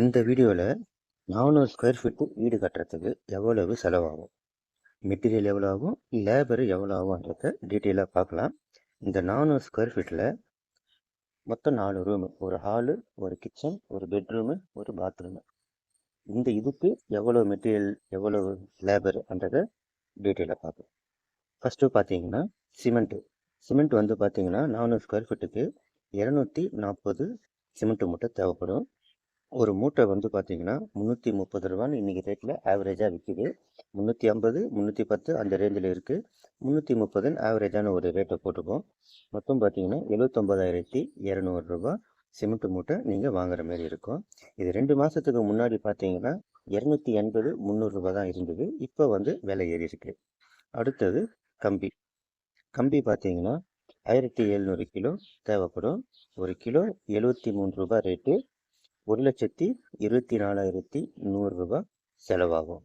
இந்த வீடியோவில் 400 square feet வீடு கட்டுறதுக்கு எவ்வளவு செலவாகும், மெட்டீரியல் எவ்வளோ ஆகும், லேபர் எவ்வளோ ஆகும்ன்றத டீட்டெயிலாக பார்க்கலாம். இந்த 400 ஸ்கொயர் ஃபீட்டில் மொத்தம் 4 ரூமு, ஒரு ஹாலு, ஒரு கிச்சன், ஒரு பெட்ரூமு, ஒரு பாத்ரூமு. இதுக்கு எவ்வளோ மெட்டீரியல், எவ்வளவு லேபர்ன்றதை டீட்டெயிலாக பார்க்கலாம். ஃபஸ்ட்டு பார்த்தீங்கன்னா சிமெண்ட் வந்து பார்த்தீங்கன்னா 400 ஸ்கொயர் ஃபீட்டுக்கு 240 சிமெண்ட் மூட்டை தேவைப்படும். ஒரு மூட்டை வந்து பார்த்தீங்கன்னா 330 ரூபான்னு இன்றைக்கி ரேட்டில் ஆவரேஜாக விற்கிது. 350, 310 அந்த ரேஞ்சில் இருக்குது. 330 ஆவரேஜான ஒரு ரேட்டை போட்டுப்போம். மொத்தம் பார்த்தீங்கன்னா 79,200 ரூபா சிமெண்ட் மூட்டை நீங்கள் வாங்குற மாதிரி இருக்கும். இது 2 மாதத்துக்கு முன்னாடி பார்த்தீங்கன்னா 280, 300 ரூபா தான் இருந்தது. இப்போ வந்து விலை ஏறி இருக்கு. அடுத்தது கம்பி பார்த்தீங்கன்னா 1700 கிலோ தேவைப்படும். ஒரு கிலோ 73 ரூபா ரேட்டு. 1,24,100 ரூபா செலவாகும்.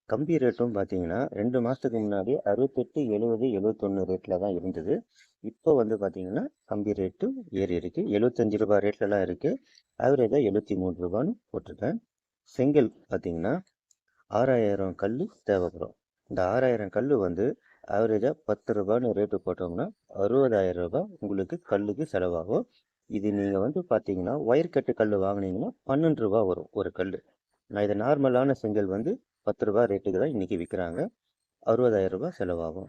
கம்பி ரேட்டும் பார்த்தீங்கன்னா 2 மாதத்துக்கு முன்னாடி 68, 70, 71 ரேட்டில் தான் இருந்தது. இப்போ வந்து பார்த்தீங்கன்னா கம்பி ரேட்டு ஏறி இருக்கு. 75 ரூபா ரேட்லலாம் இருக்குது. ஆவரேஜாக 73 ரூபான்னு போட்டிருக்கேன். செங்கல் பார்த்தீங்கன்னா 6000 கல் தேவைப்படும். இந்த 6000 கல் வந்து ஆவரேஜாக 10 ரூபான்னு ரேட்டு போட்டோம்னா 60,000 ரூபா உங்களுக்கு கல்லுக்கு செலவாகும். இது நீங்கள் வந்து பார்த்தீங்கன்னா ஒயர் கட்டு கல் வாங்கினீங்கன்னா 12 ரூபா வரும் ஒரு கல். நான் இதை நார்மலான செங்கல் வந்து 10 ரூபா ரேட்டுக்கு தான் இன்றைக்கி விற்கிறாங்க. 60,000 ரூபா செலவாகும்.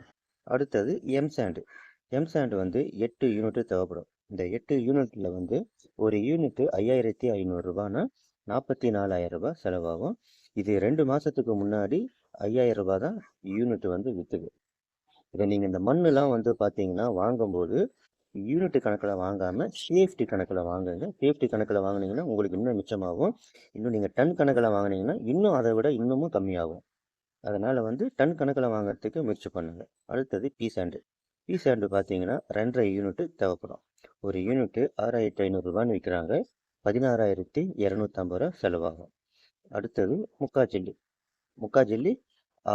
அடுத்தது எம்சாண்ட் வந்து 8 யூனிட்டு தேவைப்படும். இந்த 8 யூனிட்டில் வந்து ஒரு யூனிட்டு 5,500 ரூபான்னா 44,000 ரூபா செலவாகும். இது 2 மாதத்துக்கு முன்னாடி 5,000 ரூபா தான் யூனிட் வந்து விற்றுது. இதை நீங்கள் இந்த மண்ணெலாம் வந்து பார்த்தீங்கன்னா வாங்கும்போது யூனிட் கணக்கில் வாங்காமல் சேஃப்டி கணக்கில் வாங்குங்க. சேஃப்டி கணக்கில் வாங்கினீங்கன்னா உங்களுக்கு இன்னும் மிச்சமாகும். இன்னும் நீங்கள் டன் கணக்கில் வாங்கினீங்கன்னா இன்னும் அதை விட இன்னமும் கம்மியாகும். அதனால் வந்து டன் கணக்கில் வாங்குறதுக்கு முயற்சி பண்ணுங்கள். அடுத்தது பீ சாண்டு பார்த்தீங்கன்னா 2.5 யூனிட்டு தேவைப்படும். ஒரு யூனிட்டு 6,500 ரூபான்னு விற்கிறாங்க. 16,250 ரூபா செலவாகும். அடுத்தது முக்கா ஜல்லி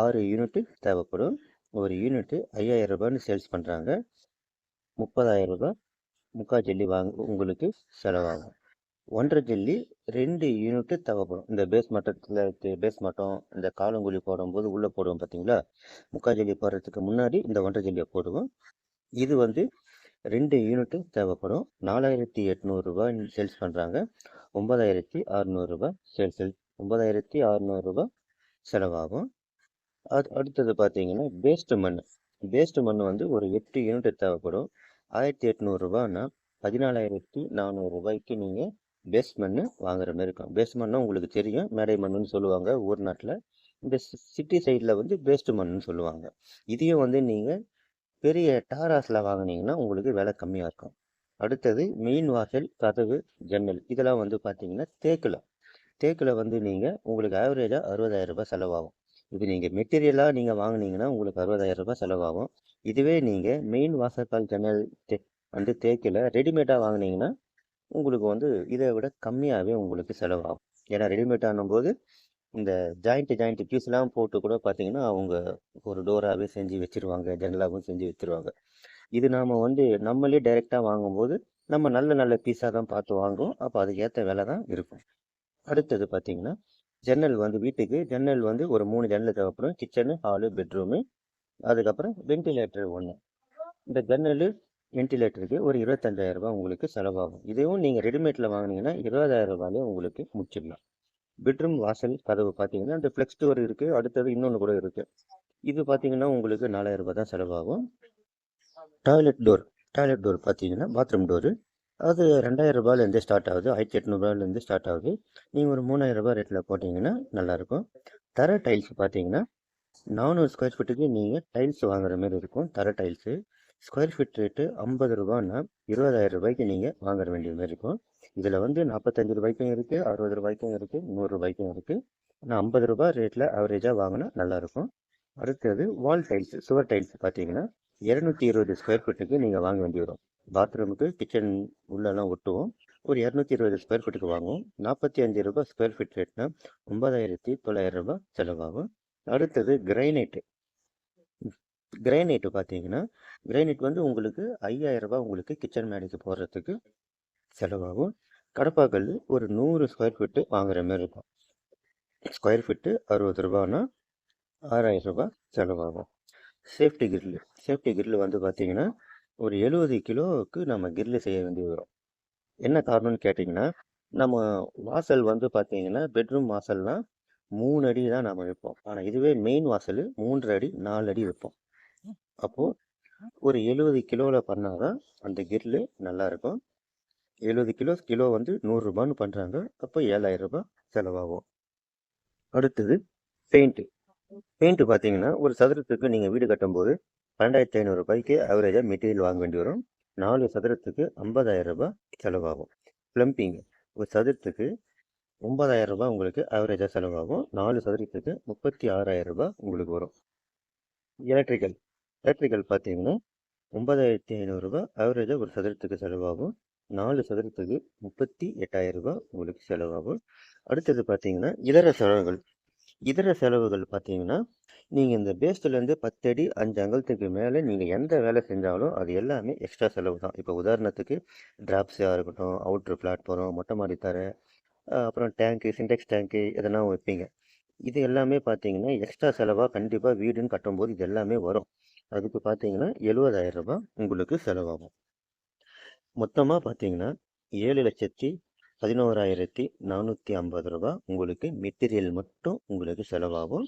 6 யூனிட்டு தேவைப்படும். ஒரு யூனிட்டு 5,000 ரூபான்னு சேல்ஸ் பண்ணுறாங்க. 30,000 ரூபா முக்கா ஜல்லி உங்களுக்கு செலவாகும். 1.5 ஜல்லி 2 யூனிட்டு தேவைப்படும். இந்த பேஸ் மட்டம் இந்த காலங்குழி போடும்போது உள்ளே போடுவோம் பார்த்தீங்களா, முக்கா ஜல்லி போடுறதுக்கு முன்னாடி இந்த 1.5 ஜல்லியை போடுவோம். இது வந்து 2 யூனிட்டு தேவைப்படும். 4,800 ரூபா சேல்ஸ் பண்ணுறாங்க. 9,600 ரூபா 9,600 ரூபா செலவாகும். அடுத்தது பார்த்தீங்கன்னா பேஸ்ட் மண் வந்து ஒரு 8 யூனிட் தேவைப்படும். 1,800 ரூபான்னா 14,400 ரூபாய்க்கு நீங்கள் பேஸ் மண் வாங்குற மாதிரி இருக்கும். பேஸ் மண்ணா உங்களுக்கு தெரியும், மேடை மண்ணுன்னு சொல்லுவாங்க ஊர் நாட்டில். இந்த சிட்டி சைடில் வந்து பேஸ்ட் மண்ணுன்னு சொல்லுவாங்க. இதையும் வந்து நீங்கள் பெரிய டாராஸில் வாங்கினீங்கன்னா உங்களுக்கு விலை கம்மியாக இருக்கும். அடுத்தது மெயின் வாசல், கதவு, ஜன்னல் இதெல்லாம் வந்து பார்த்தீங்கன்னா தேக்கில் வந்து நீங்கள் உங்களுக்கு ஆவரேஜாக 60,000 ரூபாய் செலவாகும். இது நீங்கள் மெட்டீரியலாக நீங்கள் வாங்கினீங்கன்னா உங்களுக்கு 60,000 ரூபாய் செலவாகும். இதுவே நீங்கள் மெயின் வாசக்கால் ஜன்னல் வந்து தேக்கில் ரெடிமேடாக வாங்கினீங்கன்னா உங்களுக்கு வந்து இதை விட கம்மியாகவே உங்களுக்கு செலவாகும். ஏன்னா ரெடிமேட் ஆனும்போது இந்த ஜாயிண்ட் பீஸ்லாம் போட்டு கூட பார்த்தீங்கன்னா அவங்க ஒரு டோராகவே செஞ்சு வச்சுருவாங்க, ஜன்னலாகவும் செஞ்சு வச்சுருவாங்க. இது நாம் வந்து நம்மளே டைரெக்டாக வாங்கும்போது நம்ம நல்ல பீஸாக தான் பார்த்து வாங்குவோம். அப்போ அதுக்கேற்ற விலை தான் இருக்கும். அடுத்தது பார்த்தீங்கன்னா வீட்டுக்கு ஜன்னல் வந்து ஒரு 3 ஜன்னல் தேவைப்படும். Kitchen, hall, bedroom. அதுக்கப்புறம் வென்டிலேட்டர் 1. இந்த ஜன்னல் வென்டிலேட்டருக்கு ஒரு 25,000 ரூபாய் உங்களுக்கு செலவாகும். இதுவும் நீங்கள் ரெடிமேடில் வாங்கினீங்கன்னா 20,000 ரூபாயிலே உங்களுக்கு முடிச்சிடலாம். பெட்ரூம், வாசல், கதவு பார்த்தீங்கன்னா இந்த ஃப்ளெக்ஸ் டோர் இருக்குது. அடுத்தது இன்னொன்று கூட இருக்குது. இது பார்த்தீங்கன்னா உங்களுக்கு 4,000 ரூபாய் தான் செலவாகும். டாய்லெட் டோர் பார்த்தீங்கன்னா பாத்ரூம் டோரு, அது 2,000 ரூபாயிலேருந்தே ஸ்டார்ட் ஆகுது. 1,800 ரூபாயிலேருந்து ஸ்டார்ட் ஆகுது. நீங்கள் ஒரு 3,000 ரூபாய் ரேட்டில் போட்டிங்கன்னா நல்லாயிருக்கும். தர டைல்ஸ் பார்த்தீங்கன்னா 400 ஸ்கொயர் ஃபீட்டுக்கு நீங்கள் டைல்ஸ் வாங்குற மாதிரி இருக்கும். தர டைல்ஸு ஸ்கொயர் ஃபீட் ரேட்டு 50 ரூபான்னா 20,000 ரூபாய்க்கு நீங்கள் வாங்குற வேண்டிய மாதிரி இருக்கும். இதில் வந்து 45 ரூபாய்க்கும் இருக்குது, 60 ரூபாய்க்கும் இருக்குது, 100 ரூபாய்க்கும் இருக்குது. ஆனால் 50 ரூபாய் ரேட்டில் ஆவரேஜாக வாங்கினா நல்லாயிருக்கும். அடுத்தது வால் டைல்ஸு, சுவர் டைல்ஸ் பார்த்தீங்கன்னா 220 ஸ்கொயர் ஃபீட்டுக்கு நீங்கள் வாங்க வேண்டி வரும். பாத்ரூமுக்கு, கிச்சன் உள்ளெல்லாம் ஒட்டுவோம். ஒரு 220 ஸ்கொயர் ஃபீட்டுக்கு வாங்குவோம். 45 ரூபாய் ஸ்கொயர் ஃபீட் ரேட்னா 9,900 ரூபாய் செலவாகும். அடுத்தது கிரைனைட்டு பார்த்தீங்கன்னா கிரைனைட் வந்து உங்களுக்கு 5,000 ரூபாய் உங்களுக்கு கிச்சன் மேடைக்கு போடுறதுக்கு செலவாகும். கடப்பாக்கல் ஒரு 100 ஸ்கொயர் ஃபீட்டு வாங்குற மாதிரி இருக்கும். ஸ்கொயர் ஃபீட்டு 60 ரூபான்னா 6000 ரூபாய் செலவாகும். சேஃப்டி கிரில் வந்து பார்த்தீங்கன்னா ஒரு 70 கிலோவுக்கு நம்ம கிரில் செய்ய வேண்டி வரும். என்ன காரணம்னு கேட்டிங்கன்னா, நம்ம வாசல் வந்து பார்த்தீங்கன்னா பெட்ரூம் வாசல்லாம் 3 அடி தான் நம்ம வைப்போம். ஆனால் இதுவே மெயின் வாசல் 3 அடி 4 அடி வைப்போம். அப்போது ஒரு 70 கிலோவில் பண்ணால் தான் அந்த கிரில் நல்லாயிருக்கும். 70 கிலோ வந்து 100 ரூபான்னு பண்ணுறாங்க. அப்போ 7000 ரூபாய் செலவாகும். அடுத்தது பெயிண்ட்டு பார்த்தீங்கன்னா ஒரு சதுரத்துக்கு நீங்கள் வீடு கட்டும்போது 12,500 ரூபாய்க்கு ஆவரேஜாக மெட்டீரியல் வாங்க வேண்டி வரும். 4 சதுரத்துக்கு 50,000 ரூபாய் செலவாகும். ப்ளம்பிங் ஒரு சதுரத்துக்கு 9,000 ரூபாய் உங்களுக்கு ஆவரேஜாக செலவாகும். 4 சதுரத்துக்கு 36,000 ரூபாய் உங்களுக்கு வரும். எலக்ட்ரிக்கல் பார்த்தீங்கன்னா 9,500 ரூபாய் ஆவரேஜாக ஒரு சதுரத்துக்கு செலவாகும். 4 சதுரத்துக்கு 38,000 ரூபாய் உங்களுக்கு செலவாகும். அடுத்தது பார்த்தீங்கன்னா இதர செலவுகள் பார்த்தீங்கன்னா நீங்கள் இந்த பேஸ்ட்லேருந்து 10 அடி 5 அங்கலத்துக்கு மேலே நீங்கள் எந்த வேலை செஞ்சாலும் அது எல்லாமே எக்ஸ்ட்ரா செலவு தான். இப்போ உதாரணத்துக்கு டிராப்ஸாக இருக்கட்டும், அவுட்ரு பிளாட்ஃபாரம், மொட்டை மாடி தரை, அப்புறம் டேங்க்கு, சின்டெக்ஸ் டேங்க்கு இதெல்லாம் வைப்பீங்க. இது எல்லாமே பார்த்தீங்கன்னா எக்ஸ்ட்ரா செலவாக கண்டிப்பாக வீடுன்னு கட்டும்போது இது எல்லாமே வரும். அதுக்கு பார்த்தீங்கன்னா 70,000 ரூபாய் உங்களுக்கு செலவாகும். மொத்தமாக பார்த்தீங்கன்னா 7,11,450 ரூபாய் உங்களுக்கு மெட்டீரியல் மட்டும் உங்களுக்கு செலவாகும்.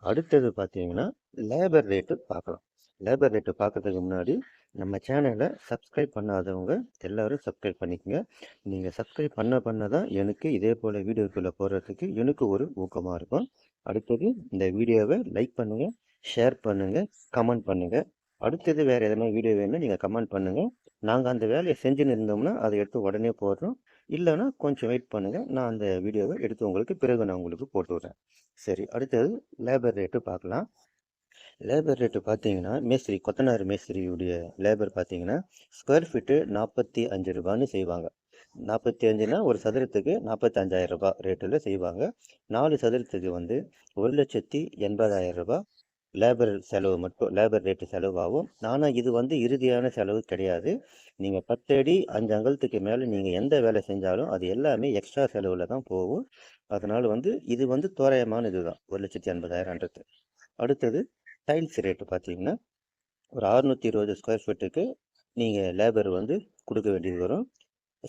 அடுத்தது பார்த்தீங்கன்னா லேபர் ரேட்டு பார்க்கலாம். லேபர் ரேட்டு பார்க்கறதுக்கு முன்னாடி நம்ம சேனலை சப்ஸ்கிரைப் பண்ணாதவங்க எல்லோரும் சப்ஸ்கிரைப் பண்ணிக்கோங்க. நீங்கள் சப்ஸ்கிரைப் பண்ண தான் எனக்கு இதே போல் வீடியோக்குள்ளே போடுறதுக்கு எனக்கு ஒரு ஊக்கமாக இருக்கும். அடுத்தது இந்த வீடியோவை லைக் பண்ணுங்கள், ஷேர் பண்ணுங்கள், கமெண்ட் பண்ணுங்கள். அடுத்தது வேறு எதனா வீடியோ வேணும்னா நீங்கள் கமெண்ட் பண்ணுங்கள். நாங்கள் அந்த வேலையை செஞ்சுன்னு இருந்தோம்னா அதை எடுத்து உடனே போடுறோம். இல்லைன்னா கொஞ்சம் வெயிட் பண்ணுங்கள், நான் அந்த வீடியோவை எடுத்து உங்களுக்கு பிறகு நான் உங்களுக்கு போட்டு விட்றேன். சரி, அடுத்தது லேபர் ரேட்டு பார்க்கலாம். லேபர் ரேட்டு பார்த்தீங்கன்னா கொத்தனார் மேஸ்திரியுடைய லேபர் பார்த்தீங்கன்னா ஸ்கொயர் ஃபீட்டு 45 ரூபான்னு செய்வாங்க. 45னா ஒரு சதுரத்துக்கு 45,000 ரூபாய் ரேட்டில் செய்வாங்க. 4 சதுரத்துக்கு வந்து 1,80,000 ரூபாய் லேபர் செலவு மட்டும், லேபர் ரேட்டு செலவாகும். ஆனால் இது வந்து இறுதியான செலவு கிடையாது. நீங்கள் 10 அடி 5 அங்கலத்துக்கு மேலே நீங்கள் எந்த வேலை செஞ்சாலும் அது எல்லாமே எக்ஸ்ட்ரா செலவில் தான் போகும். அதனால் வந்து இது வந்து தோராயமான இது தான் 1,80,000ன்றது. அடுத்தது டைல்ஸ் ரேட்டு பார்த்தீங்கன்னா ஒரு 620 ஸ்கொயர் ஃபீட்டுக்கு நீங்கள் லேபர் வந்து கொடுக்க வேண்டியது வரும்.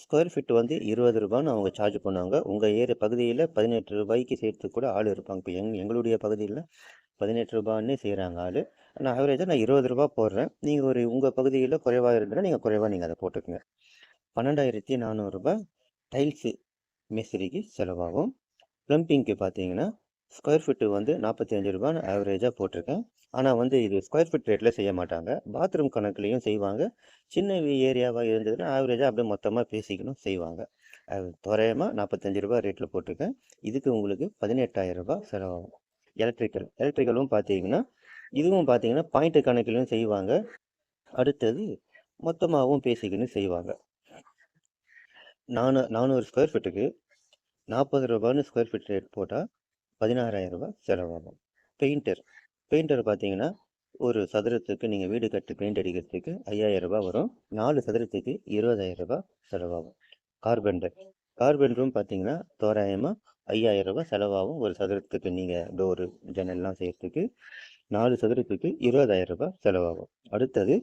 ஸ்கொயர் ஃபீட் வந்து 20 ரூபான்னு அவங்க சார்ஜ் பண்ணுவாங்க. உங்கள் ஏரியா பகுதியில் 18 ரூபாய்க்கு சேர்த்து கூட ஆள் இருப்பாங்க. இப்போ எங்களுடைய பகுதியில் 18 ரூபான்னு செய்கிறாங்க ஆள். நான் ஆவரேஜாக நான் 20 ரூபா போடுறேன். நீங்கள் உங்கள் பகுதியில் குறைவாக இருந்ததுன்னா நீங்கள் குறைவாக நீங்கள் அதை போட்டுக்கோங்க. 12,400 ரூபாய் டைல்ஸு மேஸ்திரிக்கு செலவாகும். ப்ளம்பிங்க்கு பார்த்தீங்கன்னா ஸ்கொயர் ஃபீட்டு வந்து 45 ரூபான்னு ஆவரேஜாக போட்டிருக்கேன். ஆனால் வந்து இது ஸ்கொயர் ஃபீட் ரேட்டில் செய்ய மாட்டாங்க, பாத்ரூம் கணக்குலேயும் செய்வாங்க. சின்ன ஏரியாவாக இருந்ததுன்னா ஆவரேஜாக அப்படியே மொத்தமாக பேசிக்கணும் செய்வாங்க. அது தோராயமாக 45 ரூபா ரேட்டில் போட்டிருக்கேன். இதுக்கு உங்களுக்கு 18,000 ரூபாய் செலவாகும். எலக்ட்ரிக்கலும் பார்த்தீங்கன்னா இதுவும் பார்த்தீங்கன்னா பாயிண்ட் கணக்கிலும் செய்வாங்க. அடுத்தது மொத்தமாகவும் பேசிக்கணும் செய்வாங்க. 400 ஸ்கொயர் ஃபீட்டுக்கு 40 ரூபான்னு ஸ்கொயர் ஃபீட் ரேட் போட்டால் 16,000 ரூபாய் செலவாகும். பெயிண்டர் பார்த்தீங்கன்னா ஒரு சதுரத்துக்கு நீங்கள் வீடு கட்டி பெயிண்ட் அடிக்கிறதுக்கு 5,000 ரூபாய் வரும். 4 சதுரத்துக்கு 20,000 ரூபாய் செலவாகும். கார்பெண்டரும் பார்த்தீங்கன்னா தோராயமாக 5,000 ரூபாய் செலவாகும். ஒரு சதுரத்துக்கு நீங்கள் டோரு ஜன்னல்லாம் செய்கிறதுக்கு 4 சதுரத்துக்கு 20,000 ரூபாய் செலவாகும். அடுத்தது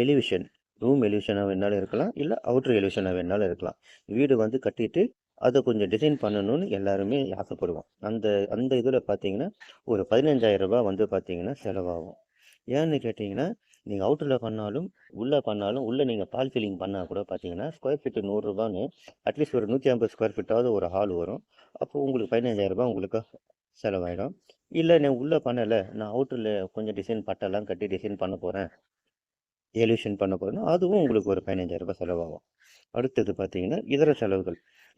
எலிவேஷன், ரூம் எலிவேஷனாக வேணாலும் இருக்கலாம், இல்லை அவுட்ரு எலிவேஷனாக வேணாலும் இருக்கலாம். வீடு வந்து கட்டிட்டு அதை கொஞ்சம் டிசைன் பண்ணணும்னு எல்லாருமே ஆசைப்படுவோம். அந்த இதில் பார்த்தீங்கன்னா ஒரு 15,000 ரூபாய் வந்து பார்த்தீங்கன்னா செலவாகும். ஏன்னு கேட்டிங்கன்னா நீங்கள் அவுட்டரில் பண்ணாலும் உள்ளே நீங்கள் பால் சீலிங் பண்ணால் கூட பார்த்தீங்கன்னா ஸ்கொயர் ஃபீட்டு 100 ரூபான்னு அட்லீஸ்ட் ஒரு 150 ஸ்கொயர் ஃபீட்டாவது ஒரு ஹால் வரும். அப்போது உங்களுக்கு 15,000 ரூபாய் உங்களுக்கு செலவாயிடும். இல்லை நான் உள்ளே பண்ணலை, நான் அவுட்டரில் கொஞ்சம் டிசைன் பட்டெல்லாம் கட்டி டிசைன் பண்ண போகிறேன், எலிவேஷன் பண்ண போகிறேன்னா அதுவும் உங்களுக்கு ஒரு 15,000 ரூபாய் செலவாகும். அடுத்தது பார்த்தீங்கன்னா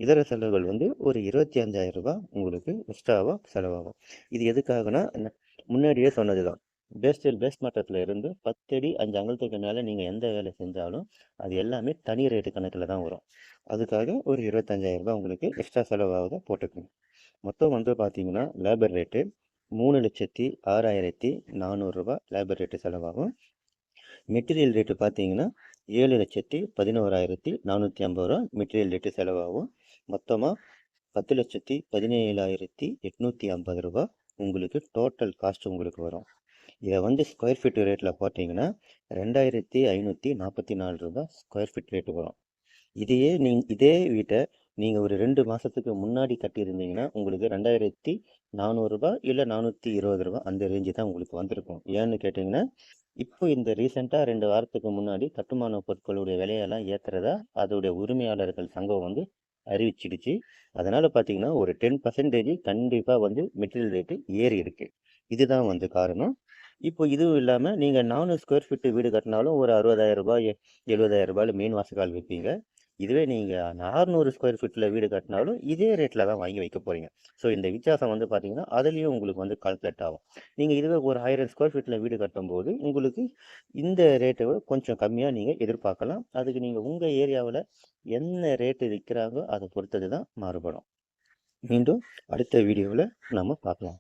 இதர செலவுகள் வந்து ஒரு 25,000 ரூபாய் உங்களுக்கு எக்ஸ்ட்ராவாக செலவாகும். இது எதுக்காகனா முன்னாடியே சொன்னது தான், பேஸ்ட் மட்டத்தில் இருந்து 10 அடி 5 அங்கலத்துக்கு மேலே நீங்கள் எந்த வேலை செஞ்சாலும் அது எல்லாமே தனி ரேட்டு கணக்கில் தான் வரும். அதுக்காக ஒரு 25,000 ரூபாய் உங்களுக்கு எக்ஸ்ட்ரா செலவாக போட்டுக்கணும். மொத்தம் வந்து பார்த்தீங்கன்னா லேபர் ரேட்டு 3,06,400 ரூபாய் லேபர் ரேட்டு செலவாகும். மெட்டீரியல் ரேட்டு பார்த்தீங்கன்னா 7,11,450 ரூபா மெட்டீரியல் ரேட்டு செலவாகும். மொத்தமாக 10,17,850 ரூபா உங்களுக்கு டோட்டல் காஸ்ட் உங்களுக்கு வரும். இதை வந்து ஸ்கொயர் ஃபீட் ரேட்டில் போட்டிங்கன்னா 2,544 ரூபா ஸ்கொயர் ஃபீட் ரேட்டு வரும். இதே வீட்டை நீங்கள் ஒரு 2 மாதத்துக்கு முன்னாடி கட்டியிருந்தீங்கன்னா உங்களுக்கு 2,400 ரூபா இல்லை 420 ரூபா அந்த ரேஞ்சு தான் உங்களுக்கு வந்திருக்கும். ஏன்னு கேட்டிங்கன்னா இப்போ இந்த ரீசெண்டாக 2 வாரத்துக்கு முன்னாடி கட்டுமான பொருட்களுடைய விலையெல்லாம் ஏற்றுறதா அதோடைய உரிமையாளர்கள் சங்கம் வந்து அறிவிச்சிடுச்சு. அதனால் பார்த்தீங்கன்னா ஒரு 10% கண்டிப்பாக வந்து மெட்டீரியல் ரேட்டு ஏறி இருக்கு. இதுதான் வந்து காரணம். இப்போ இதுவும் இல்லாமல் நீங்கள் 400 ஸ்கொயர் ஃபீட்டு வீடு கட்டினாலும் ஒரு 60,000 ரூபாய் 70,000 ரூபாயில் மெயின் வாசக்கால் விற்பீங்க. இதுவே நீங்கள் 600 ஸ்கொயர் ஃபீட்டில் வீடு கட்டினாலும் இதே ரேட்டில் தான் வாங்கி வைக்க போகிறீங்க. ஸோ இந்த வித்தியாசம் வந்து பார்த்தீங்கன்னா அதுலேயும் உங்களுக்கு வந்து கால்குலேட் ஆகும். நீங்கள் இதுவே ஒரு 1000 ஸ்கொயர் ஃபீட்டில் வீடு கட்டும்போது உங்களுக்கு இந்த ரேட்டை விட கொஞ்சம் கம்மியாக நீங்கள் எதிர்பார்க்கலாம். அதுக்கு நீங்கள் உங்கள் ஏரியாவில் என்ன ரேட்டு விற்கிறாங்களோ அதை பொறுத்தது தான் மாறுபடும். மீண்டும் அடுத்த வீடியோவில் நம்ம பார்க்கலாம்.